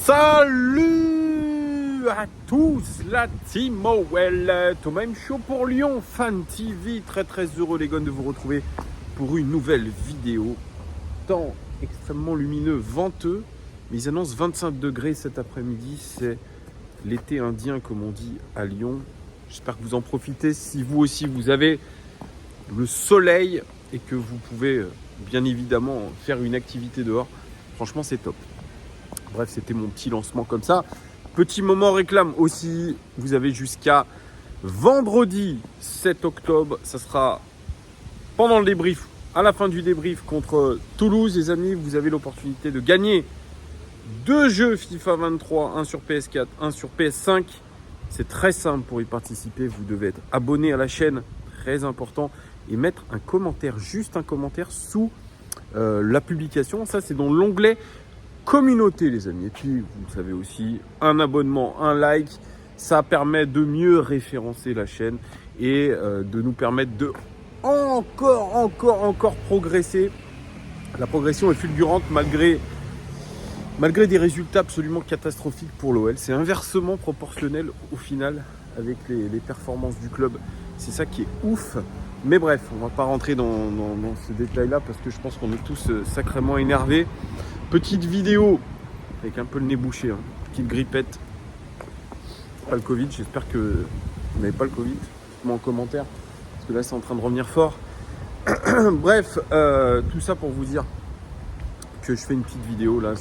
Salut à tous, la team OL, au même show pour Lyon, Fan TV, très heureux les gars de vous retrouver pour une nouvelle vidéo. Temps extrêmement lumineux, venteux, mais ils annoncent 25 degrés cet après-midi, c'est l'été indien comme on dit à Lyon. J'espère que vous en profitez, si vous aussi vous avez le soleil et que vous pouvez bien évidemment faire une activité dehors, franchement c'est top. Bref, c'était mon petit lancement comme ça. Petit moment réclame aussi, vous avez jusqu'à vendredi 7 octobre. Ça sera pendant le débrief, à la fin du débrief contre Toulouse. Les amis, vous avez l'opportunité de gagner 2 jeux FIFA 23, un sur PS4, un sur PS5. C'est très simple pour y participer. Vous devez être abonné à la chaîne, très important, et mettre un commentaire, juste un commentaire sous la publication. Ça, c'est dans l'onglet communauté les amis, et puis vous savez aussi un abonnement, un like, ça permet de mieux référencer la chaîne et de nous permettre de encore progresser. La progression est fulgurante malgré des résultats absolument catastrophiques pour l'OL. C'est inversement proportionnel au final avec les performances du club, c'est ça qui est ouf. Mais bref, on va pas rentrer dans ce détail là parce que je pense qu'on est tous sacrément énervés. Petite vidéo avec un peu le nez bouché, petite grippette, pas le Covid, j'espère que vous n'avez pas le Covid, dites-moi en commentaire, parce que là c'est en train de revenir fort. Bref, tout ça pour vous dire que je fais une petite vidéo là,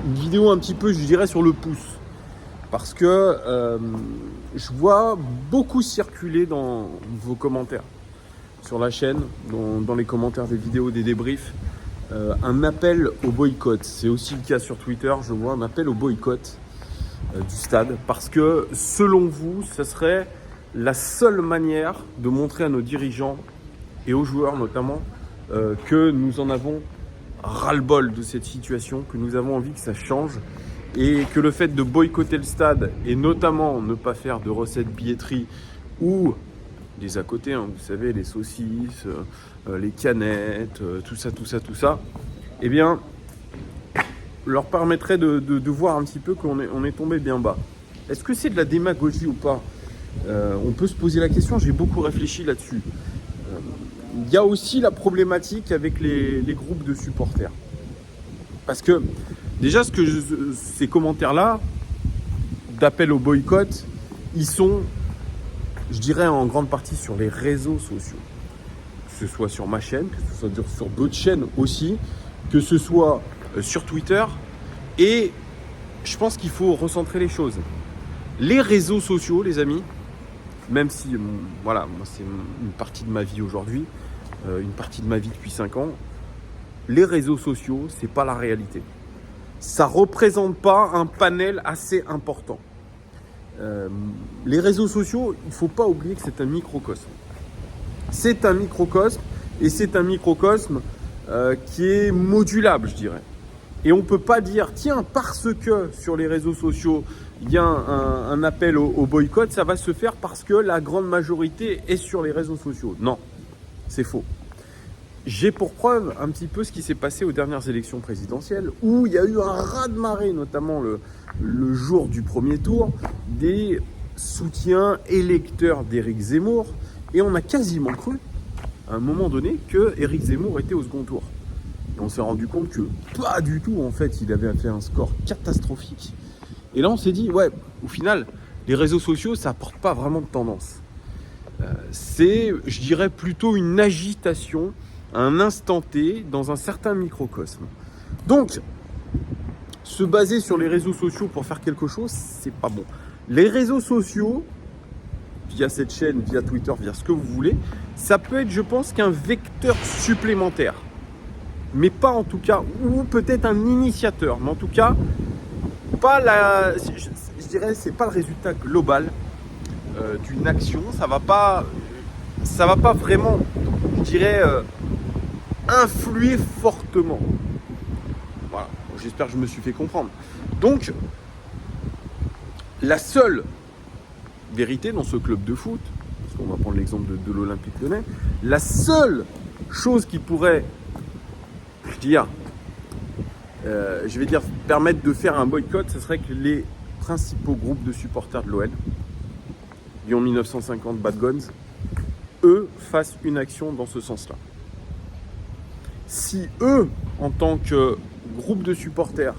une vidéo un petit peu je dirais sur le pouce, parce que je vois beaucoup circuler dans vos commentaires, sur la chaîne, dans les commentaires des vidéos, des débriefs, un appel au boycott. C'est aussi le cas sur Twitter, je vois un appel au boycott du stade parce que selon vous, ce serait la seule manière de montrer à nos dirigeants et aux joueurs notamment que nous en avons ras-le-bol de cette situation, que nous avons envie que ça change et que le fait de boycotter le stade et notamment ne pas faire de recettes billetterie ou des à côté, vous savez, les saucisses, les canettes, tout ça, eh bien, leur permettrait de voir un petit peu qu'on est tombé bien bas. Est-ce que c'est de la démagogie ou pas ? On peut se poser la question, j'ai beaucoup réfléchi là-dessus. Il y a aussi la problématique avec les groupes de supporters. Parce que, déjà, ces commentaires-là, d'appel au boycott, ils sont, je dirais, en grande partie sur les réseaux sociaux. Que ce soit sur ma chaîne, que ce soit sur d'autres chaînes aussi, que ce soit sur Twitter. Et je pense qu'il faut recentrer les choses. Les réseaux sociaux, les amis, même si, voilà, moi c'est une partie de ma vie aujourd'hui, une partie de ma vie depuis 5 ans, les réseaux sociaux, c'est pas la réalité. Ça représente pas un panel assez important. Les réseaux sociaux, il ne faut pas oublier que c'est un microcosme. C'est un microcosme et c'est un microcosme qui est modulable, je dirais. Et on ne peut pas dire, tiens, parce que sur les réseaux sociaux, il y a un appel au boycott, ça va se faire parce que la grande majorité est sur les réseaux sociaux. Non, c'est faux. J'ai pour preuve un petit peu ce qui s'est passé aux dernières élections présidentielles où il y a eu un raz-de-marée, notamment le jour du premier tour, des soutiens électeurs d'Éric Zemmour. Et on a quasiment cru, à un moment donné, que Éric Zemmour était au second tour. Et on s'est rendu compte que pas du tout, en fait, il avait fait un score catastrophique. Et là, on s'est dit, ouais, au final, les réseaux sociaux, ça apporte pas vraiment de tendance. C'est, je dirais, plutôt une agitation, un instant T, dans un certain microcosme. Donc, se baser sur les réseaux sociaux pour faire quelque chose, c'est pas bon. Les réseaux sociaux, via cette chaîne, via Twitter, via ce que vous voulez, ça peut être, je pense, qu'un vecteur supplémentaire. Mais pas en tout cas, ou peut-être un initiateur, mais en tout cas, pas je dirais, c'est pas le résultat global d'une action. Ça va pas vraiment, je dirais, influer fortement. Voilà, j'espère que je me suis fait comprendre. Donc, la seule vérité dans ce club de foot, parce qu'on va prendre l'exemple de l'Olympique Lyonnais, la seule chose qui pourrait, je veux dire, je vais dire, permettre de faire un boycott, ce serait que les principaux groupes de supporters de l'OL, Lyon 1950, Bad Guns, eux fassent une action dans ce sens-là. Si eux, en tant que groupe de supporters,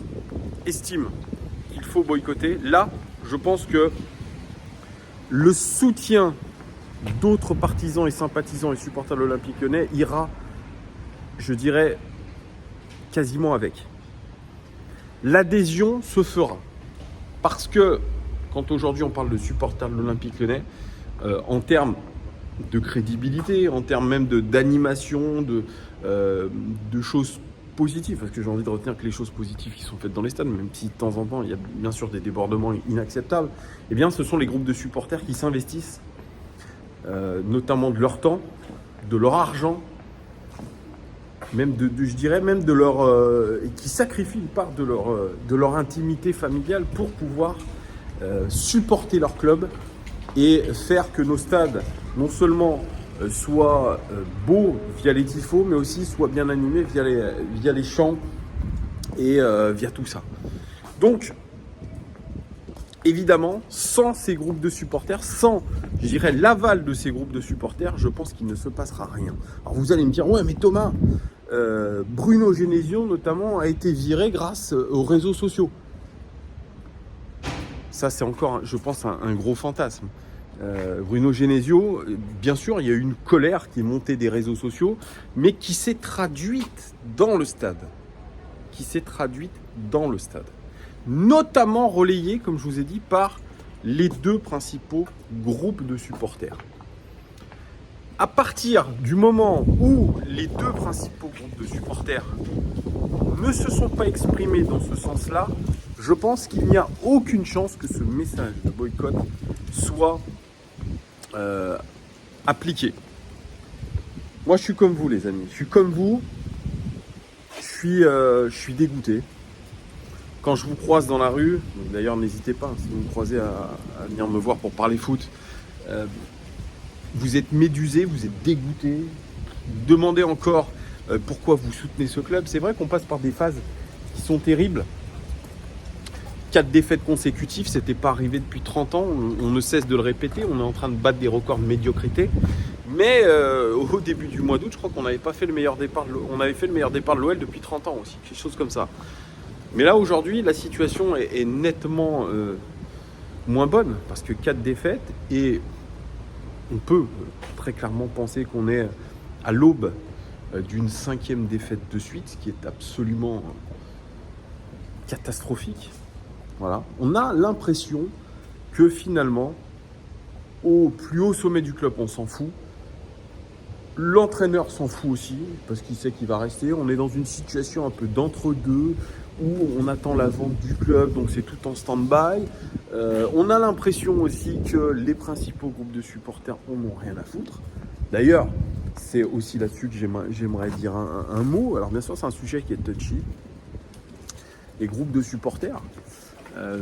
estiment qu'il faut boycotter, là, je pense que le soutien d'autres partisans et sympathisants et supporters de l'Olympique Lyonnais ira, je dirais, quasiment avec. L'adhésion se fera. Parce que, quand aujourd'hui on parle de supporters de l'Olympique Lyonnais, en termes de crédibilité, en termes même d'animation, de choses positives, parce que j'ai envie de retenir que les choses positives qui sont faites dans les stades, même si de temps en temps il y a bien sûr des débordements inacceptables, eh bien ce sont les groupes de supporters qui s'investissent, notamment de leur temps, de leur argent, même je dirais même de leur, qui sacrifient une part de leur intimité familiale pour pouvoir supporter leur club et faire que nos stades non seulement soient beaux via les tifos, mais aussi soient bien animés via les chants et via tout ça. Donc, évidemment, sans ces groupes de supporters, sans, je dirais, l'aval de ces groupes de supporters, je pense qu'il ne se passera rien. Alors vous allez me dire, ouais mais Thomas, Bruno Genesio notamment a été viré grâce aux réseaux sociaux. Ça c'est encore, je pense, un gros fantasme. Bruno Genesio, bien sûr, il y a eu une colère qui est montée des réseaux sociaux, mais qui s'est traduite dans le stade. Notamment relayée, comme je vous ai dit, par les deux principaux groupes de supporters. À partir du moment où les deux principaux groupes de supporters ne se sont pas exprimés dans ce sens-là, je pense qu'il n'y a aucune chance que ce message de boycott soit appliqué. Moi, je suis comme vous, les amis. Je suis comme vous. Je suis dégoûté. Quand je vous croise dans la rue, d'ailleurs, n'hésitez pas, si vous me croisez, à venir me voir pour parler foot. Vous êtes médusé, vous êtes dégoûté. Vous demandez encore pourquoi vous soutenez ce club. C'est vrai qu'on passe par des phases qui sont terribles. 4 défaites consécutives, c'était pas arrivé depuis 30 ans, on ne cesse de le répéter, on est en train de battre des records de médiocrité. Mais au début du mois d'août, je crois qu'on n'avait pas fait le meilleur départ on avait fait le meilleur départ de l'OL depuis 30 ans aussi, quelque chose comme ça. Mais là aujourd'hui, la situation est nettement moins bonne, parce que 4 défaites, et on peut très clairement penser qu'on est à l'aube d'une 5e défaite de suite, ce qui est absolument catastrophique. Voilà. On a l'impression que finalement, au plus haut sommet du club, on s'en fout. L'entraîneur s'en fout aussi, parce qu'il sait qu'il va rester. On est dans une situation un peu d'entre-deux, où on attend la vente du club, donc c'est tout en stand-by. On a l'impression aussi que les principaux groupes de supporters en ont rien à foutre. D'ailleurs, c'est aussi là-dessus que j'aimerais dire un mot. Alors bien sûr, c'est un sujet qui est touchy. Les groupes de supporters,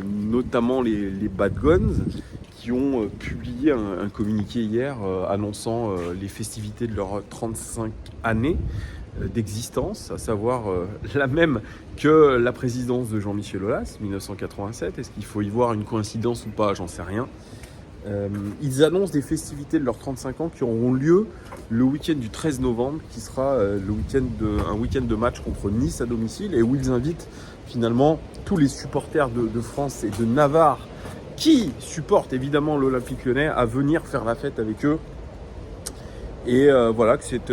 notamment les Bad Guns, qui ont publié un communiqué hier annonçant les festivités de leurs 35 années d'existence, à savoir la même que la présidence de Jean-Michel Aulas, 1987. Est-ce qu'il faut y voir une coïncidence ou pas? J'en sais rien. Ils annoncent des festivités de leurs 35 ans qui auront lieu le week-end du 13 novembre, qui sera un week-end de match contre Nice à domicile, et où ils invitent finalement tous les supporters de France et de Navarre qui supportent évidemment l'Olympique Lyonnais à venir faire la fête avec eux. Et voilà, que c'est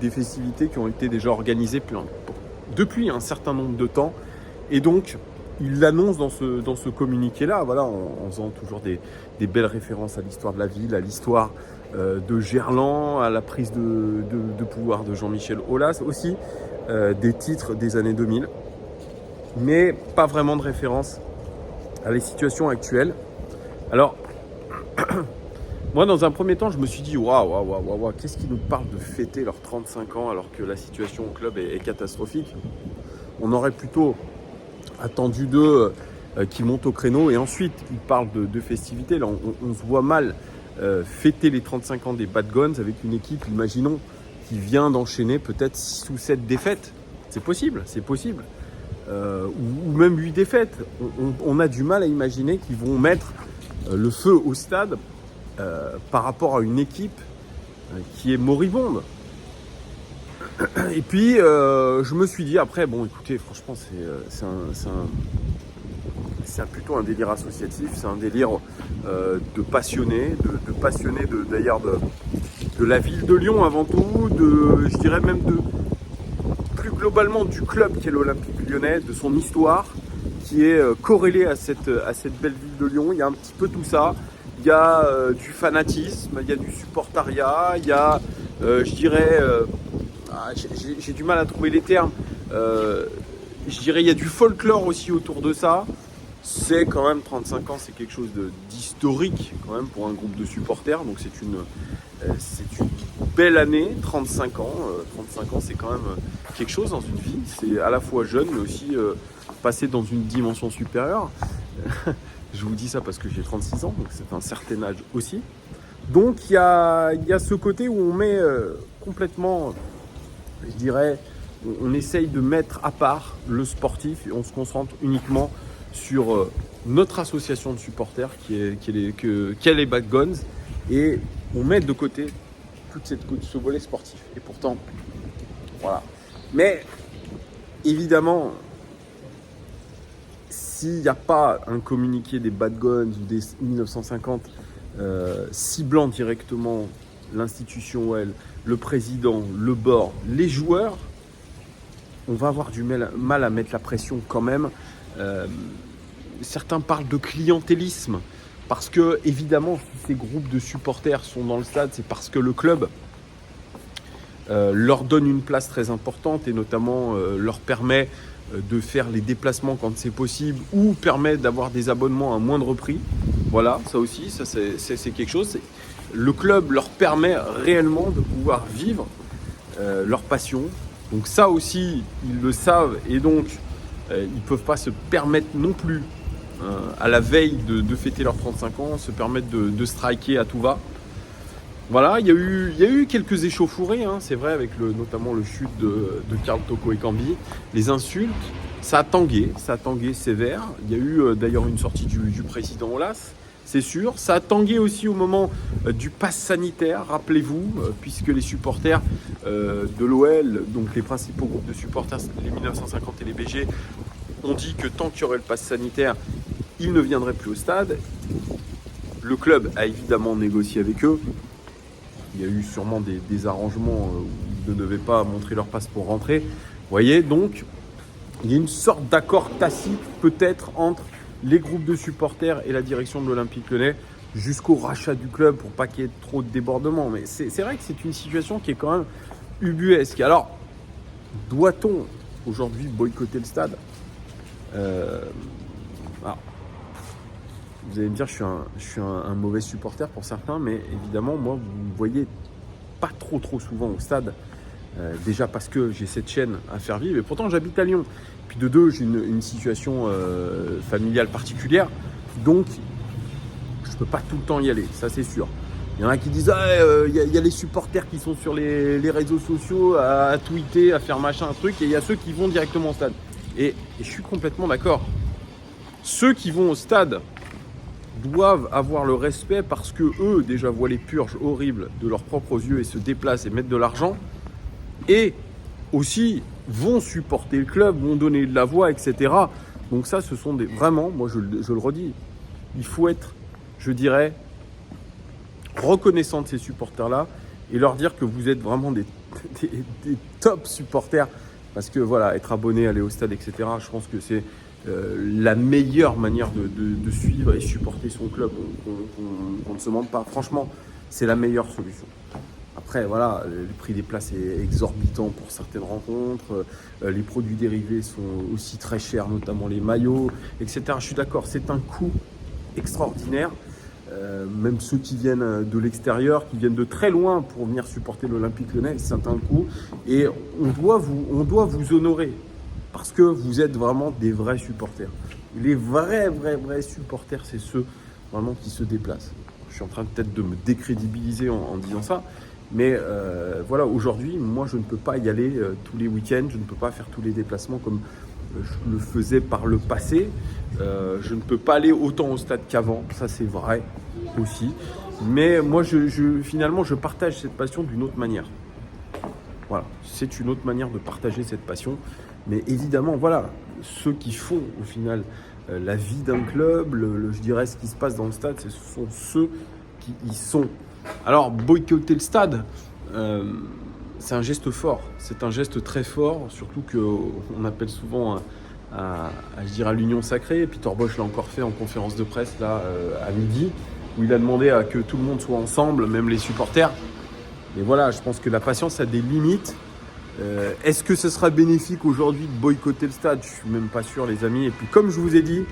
des festivités qui ont été déjà organisées depuis un certain nombre de temps. Et donc, ils l'annoncent dans ce communiqué-là, voilà, en faisant toujours des belles références à l'histoire de la ville, à l'histoire de Gerland, à la prise de pouvoir de Jean-Michel Aulas aussi, des titres des années 2000. Mais pas vraiment de référence à la situation actuelle. Alors, moi, dans un premier temps, je me suis dit, waouh, qu'est-ce qui nous parle de fêter leurs 35 ans alors que la situation au club est catastrophique? On aurait plutôt attendu d'eux qu'ils montent au créneau, et ensuite ils parlent de festivités. Là, on se voit mal fêter les 35 ans des Bad Guns avec une équipe, imaginons, qui vient d'enchaîner peut-être 6 ou 7 défaites. C'est possible. ou même 8 défaites. On a du mal à imaginer qu'ils vont mettre le feu au stade par rapport à une équipe qui est moribonde. Et puis, je me suis dit après, bon, écoutez, franchement, c'est plutôt un délire associatif, c'est un délire de passionnés, d'ailleurs de la ville de Lyon avant tout, je dirais même plus globalement du club qui est l'Olympique Lyonnais, de son histoire qui est corrélée à cette belle ville de Lyon. Il y a un petit peu tout ça. Il y a du fanatisme, il y a du supportariat, il y a, je dirais, j'ai du mal à trouver les termes, je dirais il y a du folklore aussi autour de ça. C'est quand même 35 ans, c'est quelque chose d'historique quand même pour un groupe de supporters, donc c'est une belle année, 35 ans. 35 ans, c'est quand même quelque chose dans une vie. C'est à la fois jeune, mais aussi passer dans une dimension supérieure. Je vous dis ça parce que j'ai 36 ans, donc c'est un certain âge aussi. Donc il y a ce côté où on met complètement, je dirais, on essaye de mettre à part le sportif et on se concentre uniquement sur notre association de supporters qui est les Bad Guns, et on met de côté ce volet sportif. Et pourtant, voilà. Mais évidemment, s'il n'y a pas un communiqué des Bad Guns ou des 1950 ciblant directement l'institution OL, le président, le board, les joueurs, on va avoir du mal à mettre la pression quand même. Certains parlent de clientélisme parce que, évidemment, si ces groupes de supporters sont dans le stade, c'est parce que le club leur donne une place très importante et notamment leur permet de faire les déplacements quand c'est possible ou permet d'avoir des abonnements à moindre prix. Voilà, ça aussi, ça c'est quelque chose. Le club leur permet réellement de pouvoir vivre leur passion. Donc ça aussi, ils le savent et donc ils ne peuvent pas se permettre non plus, à la veille de fêter leurs 35 ans, se permettre de striker à tout va. Voilà, il y a eu quelques échauffourées, hein, c'est vrai, avec notamment le chute de Karl Toko Ekambi. Les insultes, ça a tangué sévère. Il y a eu d'ailleurs une sortie du président Olas, c'est sûr. Ça a tangué aussi au moment du pass sanitaire, rappelez-vous, puisque les supporters de l'OL, donc les principaux groupes de supporters, les 1950 et les BG, ont dit que tant qu'il y aurait le pass sanitaire, ils ne viendraient plus au stade. Le club a évidemment négocié avec eux. Il y a eu sûrement des arrangements où ils ne devaient pas montrer leur passe pour rentrer. Vous voyez, donc, il y a une sorte d'accord tacite peut-être entre les groupes de supporters et la direction de l'Olympique Lyonnais jusqu'au rachat du club pour pas qu'il y ait trop de débordements. Mais c'est vrai que c'est une situation qui est quand même ubuesque. Alors, doit-on aujourd'hui boycotter le stade ? Alors, vous allez me dire, je suis un mauvais supporter pour certains, mais évidemment, moi, vous ne me voyez pas trop souvent au stade. Déjà parce que j'ai cette chaîne à faire vivre, et pourtant j'habite à Lyon. Puis de deux, j'ai une situation familiale particulière, donc je ne peux pas tout le temps y aller, ça c'est sûr. Il y en a qui disent il y a les supporters qui sont sur les réseaux sociaux à tweeter, à faire machin, un truc, et il y a ceux qui vont directement au stade. Et je suis complètement d'accord. Ceux qui vont au stade doivent avoir le respect parce que eux déjà voient les purges horribles de leurs propres yeux et se déplacent et mettent de l'argent, et aussi vont supporter le club, vont donner de la voix, etc. Donc ça, ce sont vraiment, moi je le redis, il faut être, je dirais, reconnaissant de ces supporters-là et leur dire que vous êtes vraiment des top supporters, parce que voilà, être abonné, aller au stade, etc., je pense que c'est la meilleure manière de suivre et supporter son club. On ne se mente pas. Franchement, c'est la meilleure solution. Après, voilà, le prix des places est exorbitant pour certaines rencontres. Les produits dérivés sont aussi très chers, notamment les maillots, etc. Je suis d'accord, c'est un coût extraordinaire. Même ceux qui viennent de l'extérieur, qui viennent de très loin pour venir supporter l'Olympique Lyonnais, c'est un coût. Et on doit vous honorer. Parce que vous êtes vraiment des vrais supporters. Les vrais supporters, c'est ceux vraiment qui se déplacent. Je suis en train peut-être de me décrédibiliser en disant ça. Mais voilà, aujourd'hui, moi, je ne peux pas y aller tous les week-ends. Je ne peux pas faire tous les déplacements comme je le faisais par le passé. Je ne peux pas aller autant au stade qu'avant, ça c'est vrai aussi. Mais moi, finalement, je partage cette passion d'une autre manière. Voilà, c'est une autre manière de partager cette passion. Mais évidemment, voilà, ceux qui font au final la vie d'un club, je dirais ce qui se passe dans le stade, ce sont ceux qui y sont. Alors, boycotter le stade, c'est un geste fort. C'est un geste très fort, surtout qu'on appelle souvent je dirais à l'union sacrée. Peter Bosz l'a encore fait en conférence de presse là, à midi, où il a demandé à que tout le monde soit ensemble, même les supporters. Mais voilà, je pense que la patience a des limites. Est-ce que ce sera bénéfique aujourd'hui de boycotter le stade? Je ne suis même pas sûr, les amis. Et puis, comme je vous ai dit,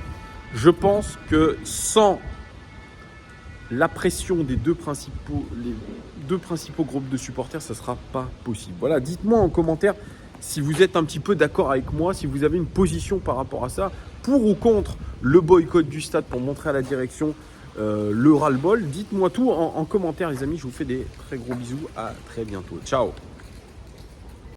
je pense que sans la pression des les deux principaux groupes de supporters, ça ne sera pas possible. Voilà, dites-moi en commentaire si vous êtes un petit peu d'accord avec moi, si vous avez une position par rapport à ça, pour ou contre le boycott du stade pour montrer à la direction le ras-le-bol. Dites-moi tout en commentaire, les amis. Je vous fais des très gros bisous. À très bientôt. Ciao.